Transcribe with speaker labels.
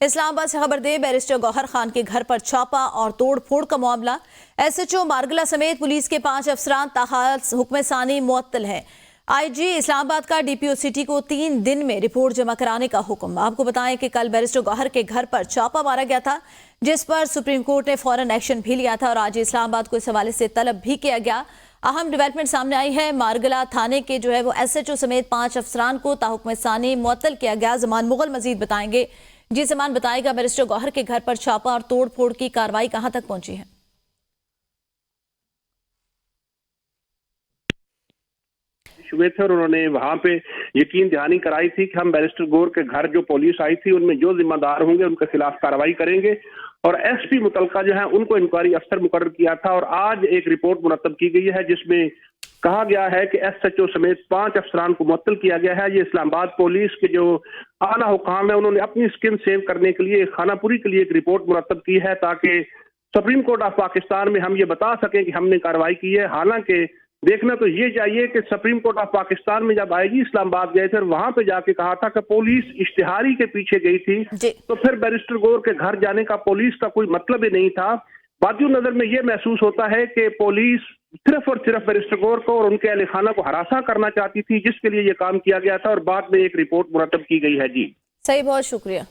Speaker 1: इस्लामाबाद से खबर दे बैरिस्टर गौहर खान के घर पर छापा और तोड़फोड़ का मामला। एसएचओ मारगला समेत पुलिस के 5 अफसरान ताहाल हुक्म सानी मुअत्तल है। आईजी इस्लामाबाद का डीपीओ सिटी को 3 दिन में रिपोर्ट जमा कराने का हुक्म। आपको बताएं कि कल बैरिस्टर गौहर के घर पर छापा मारा गया था, जिस पर सुप्रीम कोर्ट ने फौरन एक्शन भी लिया था और आज इस्लामाबाद को इस हवाले से तलब भी किया गया। अहम डेवलपमेंट सामने आई है। मारगला थाने के जो है वो एसएचओ समेत 5 अफसरान को ताहुक्म सानी मुअत्तल किया गया। जमान मुगल मजीद बताएंगे। जी जमान, बताएगा बैरिस्टर गौहर के घर पर छापा और तोड़फोड़ की कार्रवाई कहां तक पहुंची है?
Speaker 2: हुए थे और उन्होंने वहां पे यकीन दहानी कराई थी कि हम बैरिस्टर गौहर के घर जो पुलिस आई थी उनमें जो जिम्मेदार होंगे उनके खिलाफ कार्रवाई करेंगे और एसपी मुतलका जो है उनको इंक्वायरी अफसर मुकर्रर किया था और आज एक रिपोर्ट मुरतब की गई है जिसमें कहा गया है कि एसएचओ समेत 5 अफसरान को मुअत्तल किया गया है। ये इस्लामाबाद पुलिस के जो आला हुकाम है उन्होंने अपनी स्किन सेव करने के लिए खानापुरी के लिए एक रिपोर्ट मुरतब की है ताकि सुप्रीम कोर्ट ऑफ पाकिस्तान में हम ये बता सकें कि हमने कार्रवाई की है। हालांकि देखना तो ये चाहिए कि सुप्रीम कोर्ट ऑफ पाकिस्तान में जब आईजी इस्लामाबाद गए थे और वहां पे जाके कहा था कि पुलिस इश्तिहारी के पीछे गई थी, तो फिर बैरिस्टर गौहर के घर जाने का पुलिस का कोई मतलब ही नहीं था। बाकी नजर में ये महसूस होता है कि पुलिस सिर्फ और सिर्फ बैरिस्टर गौहर को और उनके अहले खाना को हरासा करना चाहती थी, जिसके लिए ये काम किया गया था और बाद में एक रिपोर्ट मुरतब की गई है। जी
Speaker 1: सही, बहुत शुक्रिया।